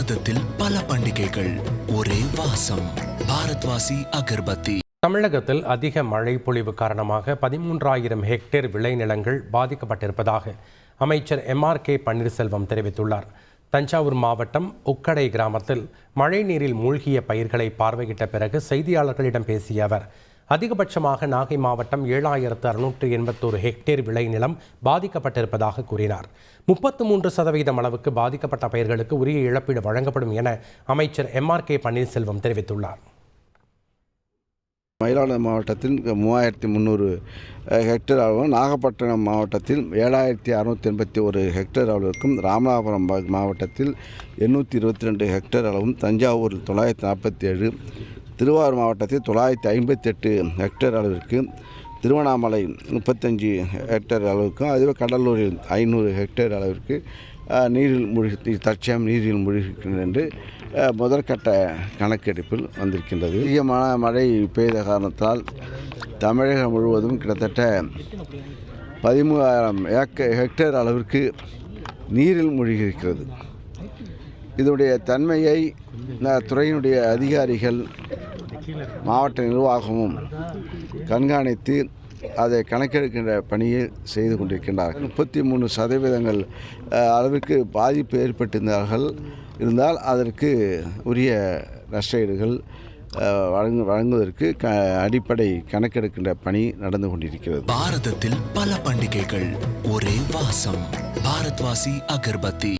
பாரதத்தில் பல பண்டிகைகள், ஒரே வாசம். பாரத்வாசி அகர்பத்தி. தமிழகத்தில் அதிக மழை பொழிவு காரணமாக 13,000 ஹெக்டேர் விளைநிலங்கள் பாதிக்கப்பட்டிருப்பதாக அமைச்சர் MRK பன்னீர்செல்வம் தெரிவித்துள்ளார். தஞ்சாவூர் மாவட்டம் உக்கடை கிராமத்தில் மழை நீரில் மூழ்கிய பயிர்களை பார்வையிட்ட பிறகு செய்தியாளர்களிடம் பேசிய அவர், அதிகபட்சமாக நாகை மாவட்டம் 7,681 ஹெக்டேர் விளைநிலம் பாதிக்கப்பட்டிருப்பதாக கூறினார். 33% அளவுக்கு பாதிக்கப்பட்ட பயிர்களுக்கு உரிய இழப்பீடு வழங்கப்படும் என அமைச்சர் MRK பன்னீர்செல்வம் தெரிவித்துள்ளார். மயிலாடுதுறை மாவட்டத்தில் 3,300 ஹெக்டேர் அளவும், நாகப்பட்டினம் மாவட்டத்தில் 7,681 ஹெக்டேர் அளவிற்கும், ராமநாதபுரம் மாவட்டத்தில் 822 ஹெக்டேர் அளவும், தஞ்சாவூரில் 947, திருவாரூர் மாவட்டத்தில் 958 ஹெக்டேர் அளவிற்கு, திருவண்ணாமலை 35 ஹெக்டேர் அளவுக்கும், அதுவே கடலூரில் 500 ஹெக்டேர் அளவிற்கு தற்சமயம் நீரில் மூழ்கின்றன என்று முதற்கட்ட கணக்கெடுப்பில் வந்திருக்கின்றது. அதிகமான மழை பெய்த காரணத்தால் தமிழகம் முழுவதும் கிட்டத்தட்ட 13,000 ஹெக்டேர் அளவிற்கு நீரில் மூழ்கியிருக்கிறது. இதனுடைய தன்மையை துறையினுடைய அதிகாரிகள், மாவட்ட நிர்வாகமும் கண்காணித்து அதை கணக்கெடுக்கின்ற பணியை செய்து கொண்டிருக்கின்றார்கள். 33% அளவிற்கு பாதிப்பு இருந்தால் அதற்கு உரிய நஷ்டஈடுகள் வழங்குவதற்கு அடிப்படை கணக்கெடுக்கின்ற பணி நடந்து கொண்டிருக்கிறது. பாரதத்தில் பல பண்டிகைகள், ஒரே வாசம். பாரத்வாசி அகர்பத்தி.